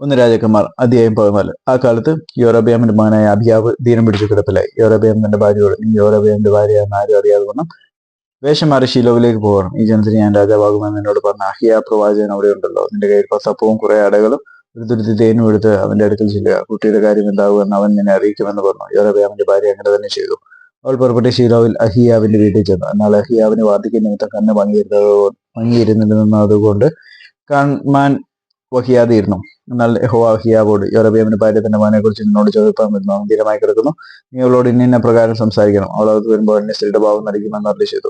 ഒന്ന് രാജാക്കന്മാർ അധ്യായം 14. ആ കാലത്ത് യൊരോബെയാമിന്റെ മകനായ അബിയാവ് ദീനം പിടിച്ചു കിടപ്പിലായി. യൊരോബെയാം തന്റെ ഭാര്യയോട്, നീ യൊരോബെയാമിന്റെ ഭാര്യയാണെന്ന് ആരും അറിയാതെ വണ്ണം വേഷം മാറി ശീലോവിലേക്ക് പോകണം. ഈ ജനത്തിന് ഞാൻ രാജാവാകുമെന്ന് എന്നോട് പറഞ്ഞ അഹിയ പ്രവാചകൻ അവിടെ ഉണ്ടല്ലോ. നിന്റെ കയ്യിൽ 10 അപ്പവും കുറെ അടകളും ഒരു തുരുത്തി തേനും എടുത്ത് അവന്റെ അടുക്കൽ ചെല്ലുക. കുട്ടിയുടെ കാര്യം എന്താകുമെന്ന് അവൻ നിന്നെ അറിയിക്കുമെന്ന് പറഞ്ഞു. യൊരോബെയാമിന്റെ ഭാര്യ അങ്ങനെ തന്നെ ചെയ്തു. അവൾ പുറപ്പെട്ട് ശീലോവിൽ അഹിയാവിന്റെ വീട്ടിൽ ചെന്നു. എന്നാൽ അഹിയാവിന് വാർദ്ധക്യ നിമിത്തം കണ്ണ് ഭംഗിയിരുന്നതുകൊണ്ട് കാണാൻ വഹിയാതെയിരുന്നു. എന്നാൽ യഹോവ അഹിയാവോട്, യൊരോബെയാമിന്റെ ഭാര്യ തന്റെ മകനെ കുറിച്ച് നിന്നോട് ചോദിപ്പാൻ വരുന്നു. അവൻ ധീരമായി കിടക്കുന്നു. നീ അവളോട് ഇന്ന പ്രകാരം സംസാരിക്കണം. അവൾ അകത്ത് വരുമ്പോൾ എന്നെ സ്ത്രീയുടെ ഭാവം നടിക്കുമെന്ന് അരുളി ചെയ്തു.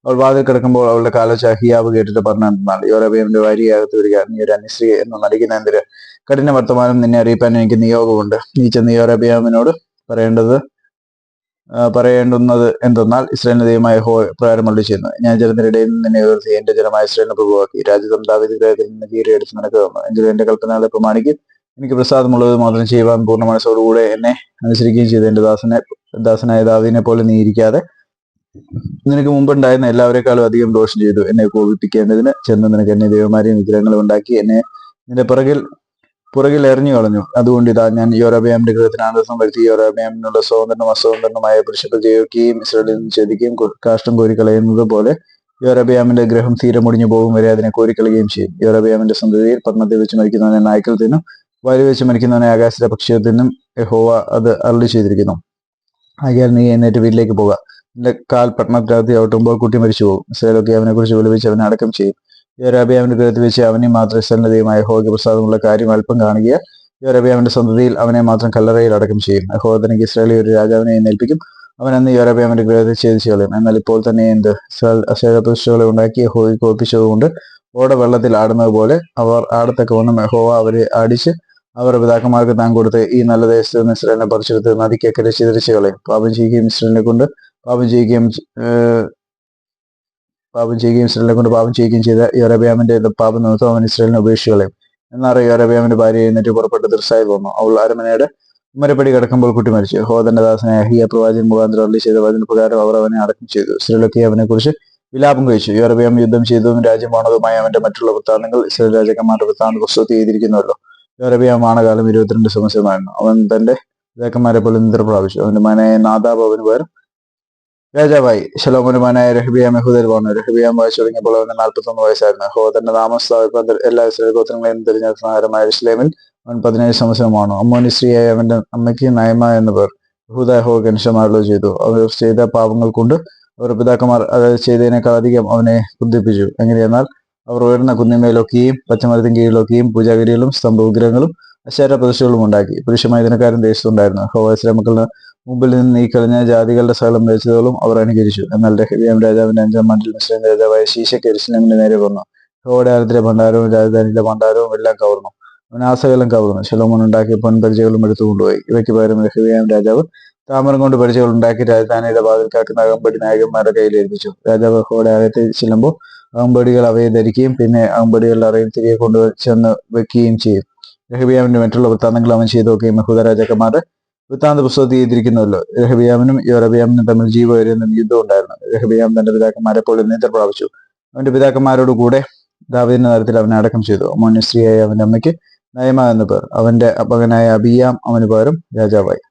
അവൾ വാതിൽ കിടക്കുമ്പോൾ അവളുടെ കാലൊച്ച അഹിയാവ് കേട്ടിട്ട് പറഞ്ഞെന്നാൽ, യൊരോബെയാമിന്റെ ഭാര്യയെ അകത്ത് വരിക. നീ ഒരു അന്യസ്ത്രീ എന്ന് നടിക്കുന്ന എന്തിന്? കഠിന വർത്തമാനം നിന്നെ അറിയിപ്പാൻ എനിക്ക് നിയോഗമുണ്ട്. നീ ചെന്ന് യൊരോബെയാമിനോട് പറയേണ്ടുന്നത് എന്തെന്നാൽ, ഇസ്രായേലിന്റെ ദൈവമായ യഹോവ പ്രകാരം അരുളി ചെയ്യുന്നു, ഞാൻ ജനത്തിന്റെ ഇടയിൽ നിന്ന് നിന്നെ ഉയർത്തി എന്റെ ജനമായ ഇസ്രായേലിനെ പ്രഭുവാക്കി. രാജ്യത്വം ദാവീദ് ഗൃഹത്തിൽ നിന്ന് കീറിയെടുത്ത് നിനക്ക് തന്നു. എങ്കിലും എന്റെ കൽപ്പനകളെ പ്രമാണിക്കും എനിക്ക് പ്രസാദമുള്ളത് മാത്രം ചെയ്യുവാൻ പൂർണ്ണ മനസ്സോടുകൂടെ എന്നെ അനുസരിക്കുകയും ചെയ്തു എന്റെ ദാസനായ ദാവീദിനെ പോലെ നീ ഇരിക്കാതെ നിനക്ക് മുമ്പുണ്ടായിരുന്ന എല്ലാവരെക്കാളും അധികം ദോഷം ചെയ്തു. എന്നെ കോപിപ്പിക്കേണ്ടതിന് ചെന്ന് നിനക്ക് എന്നെ ദൈവമാരെയും വിഗ്രഹങ്ങളും ഉണ്ടാക്കി എന്നെ നിന്റെ പുറകിൽ എറിഞ്ഞു കളഞ്ഞു. അതുകൊണ്ട് ഇതാ, ഞാൻ യൊരോബെയാമിന്റെ ഗൃഹത്തിന് അനർത്ഥം വരുത്തി. യൊരോബെയാമിനുള്ള സ്വതന്ത്രനും അസ്വതന്ത്രനുമായ പുരുഷത്തെ ജയിക്കുകയും ഇസ്രായേലിൽ നിന്ന് ഛേദിക്കുകയും കാഷ്ടം കോരിക്കളയുന്നത് പോലെ യൊരോബെയാമിന്റെ ഗൃഹം തീരെ മുടിഞ്ഞു പോകും വരെ അതിനെ കോരിക്കളയുകയും ചെയ്യും. യൊരോബെയാമിന്റെ സന്തതിയിൽ പട്ടണത്തിൽ വെച്ച് മരിക്കുന്നവനെ നായ്ക്കൾ തിന്നും, വയലിൽ വെച്ച് മരിക്കുന്നവനെ ആകാശത്തിലെ പക്ഷികൾ തിന്നും. യഹോവ അത് അരുളി ചെയ്തിരിക്കുന്നു. ആകയാൽ നീ എഴുന്നേറ്റ് വീട്ടിലേക്ക് പോക. നിന്റെ കാൽ പട്ടണത്തിനകത്ത് ചവിട്ടുമ്പോൾ കുട്ടി മരിച്ചു പോകും. ഇസ്രായേലൊക്കെ അവനെ കുറിച്ച് വിളിപ്പിച്ച് അവനെ അടക്കം ചെയ്യും. യൊരോബെയാമിന്റെ ഗൃഹത്തിൽ വെച്ച് അവനെ മാത്രം ഇസ്രായേലിന്റെ ദൈവമായ യഹോവയ്ക്ക് പ്രസാദമുള്ള കാര്യം അല്പം കാണുക. യൊരോബെയാമിന്റെ സന്തതിയിൽ അവനെ മാത്രം കല്ലറയിൽ അടക്കം ചെയ്യും. യഹോവ തനിക്ക് ഇസ്രായേലിൽ ഒരു രാജാവിനെ എഴുന്നേൽപ്പിക്കും. അവൻ അന്ന് യൊരോബെയാമിന്റെ ഗൃഹത്തെ ഛേദിച്ചു കളയും. എന്നാൽ ഇപ്പോൾ തന്നെ എന്ത് അശേരപ്രതിഷ്ഠകളെ ഉണ്ടാക്കി യഹോവയ്ക്ക് ഒപ്പിച്ചതുകൊണ്ട് ഓട വെള്ളത്തിൽ ആടുന്നത് പോലെ അവർ ആടത്തക്കവണ്ണം യഹോവ അവരെ ആടിച്ച് അവരുടെ പിതാക്കന്മാർക്ക് താൻ കൊടുത്ത് ഈ നല്ല ദേശത്ത് നിന്ന് ഇസ്രായേലിനെ പറിച്ചെടുത്ത് നദിക്കക്കരെ ചിതറിച്ചു കളയും. പാപം ചെയ്യുകയും ഇസ്രായേലിനെ കൊണ്ട് പാപം ചെയ്യുകയും പാപം ചെയ്യുകയും ചെയ്ത യൊരോബെയാമിന്റെ പാപം നിമിത്തം അവൻ ഇസ്രായേലിനെ ഉപേക്ഷിച്ചു കളയും. എന്നാൽ യൊരോബെയാമിന്റെ ഭാര്യ എഴുന്നേറ്റ് പുറപ്പെട്ട് തിർസായിൽ വന്നു. അവൾ അരമനയുടെ ഉമ്മരപ്പടി കിടക്കുമ്പോൾ കുട്ടി മരിച്ചു. യഹോവ തന്റെ ദാസനായ അഹിയ പ്രവാചകൻ മുഖാന്തരം അരുളി ചെയ്ത വചനപ്രകാരം അവർ അവനെ അടക്കം ചെയ്തു. ഇസ്രായേലൊക്കെ അവനെ കുറിച്ച് വിലാപം കഴിച്ചു. യൊരോബെയാം യുദ്ധം ചെയ്തതും രാജ്യം പോണതുമായ അവന്റെ മറ്റുള്ള വൃത്താന്തങ്ങൾ ഇസ്രായേൽ രാജാക്കന്മാരുടെ വൃത്താന്ത പുസ്തകത്തിൽ എഴുതിയിരിക്കുന്നുവല്ലോ. യൊരോബെയാം ആണകാലം 22 സംവത്സരമായിരുന്നു. അവൻ തന്റെ പിതാക്കന്മാരെ പോലെ നിദ്ര പ്രാപിച്ചു. അവന്റെ മകനായ നാദാബ് അവന് പകരം രാജാവായി. ശലോമോന്റെ മകനായ രെഹബെയാം യഹൂദയിൽ വാണു. രെഹബെയാം വയസ്സ് തുടങ്ങിയപ്പോൾ അവന് 41 വയസ്സായിരുന്നു. യഹോവ തന്റെ നാമം സ്ഥാപിപ്പാൻ എല്ലാ ഇസ്രായേൽ ഗോത്രങ്ങളെയും തിരഞ്ഞെടുത്ത നഗരമായ യെരൂശലേമിൽ അവൻ 17 സംവത്സരമാണു. അമ്മോന്യ സ്ത്രീയായ അവന്റെ അമ്മയ്ക്ക് നയമ എന്നു പേർ. യഹൂദ യഹോവയ്ക്ക് അനുസരിച്ച് ചെയ്തു. അവർ ചെയ്ത പാപങ്ങൾ കൊണ്ട് അവർ പിതാക്കന്മാർ ചെയ്തതിനേക്കാൾ അധികം അവനെ കുന്തിപ്പിച്ചു. എങ്ങനെയെന്നാൽ അവർ ഉയർന്ന കുന്നിന്മേലൊക്കെയും പച്ചമരത്തിൻ കീഴിലൊക്കെയും പൂജാഗിരികളും സ്തംഭവിഗ്രഹങ്ങളും അശേര പ്രതിഷ്ഠകളും ഉണ്ടാക്കി. പുരുഷമായ ദിനക്കാരൻ ദേശത്തുണ്ടായിരുന്നു. യഹോവ ഇസ്രായേൽ മക്കളുടെ മുമ്പിൽ നിന്ന് നീക്കളഞ്ഞ ജാതികളുടെ സകലം വേശ്യകളും അവർ അനുകരിച്ചു. എന്നാൽ രെഹബെയാം രാജാവിന്റെ 5-ാം ആണ്ടിൽ മിസ്രയീം രാജാവായ ശീശക്ക് യെരൂശലേമിന്റെ നേരെ വന്നു. യഹോവയുടെ ആലയത്തിലെ ഭണ്ഡാരവും രാജധാനിയിലെ ഭണ്ഡാരവും എല്ലാം കവർന്നു. അവൻ ആ സകലം കവർന്നു. ശലോമോൻ ഉണ്ടാക്കിയ പൊൻപരിചകളും എടുത്തു കൊണ്ടുപോയി. ഇവയ്ക്ക് പകരം രെഹബെയാം രാജാവ് താമരം കൊണ്ട് പരിചകൾ ഉണ്ടാക്കി രാജധാനിയുടെ വാതിൽ കാക്കുന്ന അകമ്പടി നായകന്മാരുടെ കയ്യിൽ ഏൽപ്പിച്ചു. രാജാവ് യഹോവയുടെ ആലയത്തിൽ ചെല്ലുമ്പോൾ അകമ്പടികൾ അവയെ ധരിക്കുകയും പിന്നെ അകമ്പടികളുടെ അറയിൽ തിരികെ കൊണ്ടുചെന്ന് വെക്കുകയും ചെയ്യും. രെഹബെയാമിന്റെ മറ്റുള്ള വൃത്താന്തങ്ങൾ അവൻ ചെയ്തൊക്കെയും യഹൂദ രാജാക്കന്മാരുടെ വൃത്താന്ത പുസ്തകത്തിൽ എഴുതിയിരിക്കുന്നുവല്ലോ. രെഹബെയാമിനും യൊരോബെയാമിനും തമ്മിൽ ജീവപര്യന്തം യുദ്ധം ഉണ്ടായിരുന്നു. രെഹബെയാം തന്റെ പിതാക്കന്മാരെ പോലെ നിദ്ര പ്രാപിച്ചു. അവന്റെ പിതാക്കന്മാരോട് കൂടെ ദാവീദിന്റെ നഗരത്തിൽ അവനെ അടക്കം ചെയ്തു. അമ്മോന്യ സ്ത്രീയായ അവന്റെ അമ്മയ്ക്ക് നയമ എന്നു പേർ. അവന്റെ മകനായ അബിയാം അവന് പകരം രാജാവായി.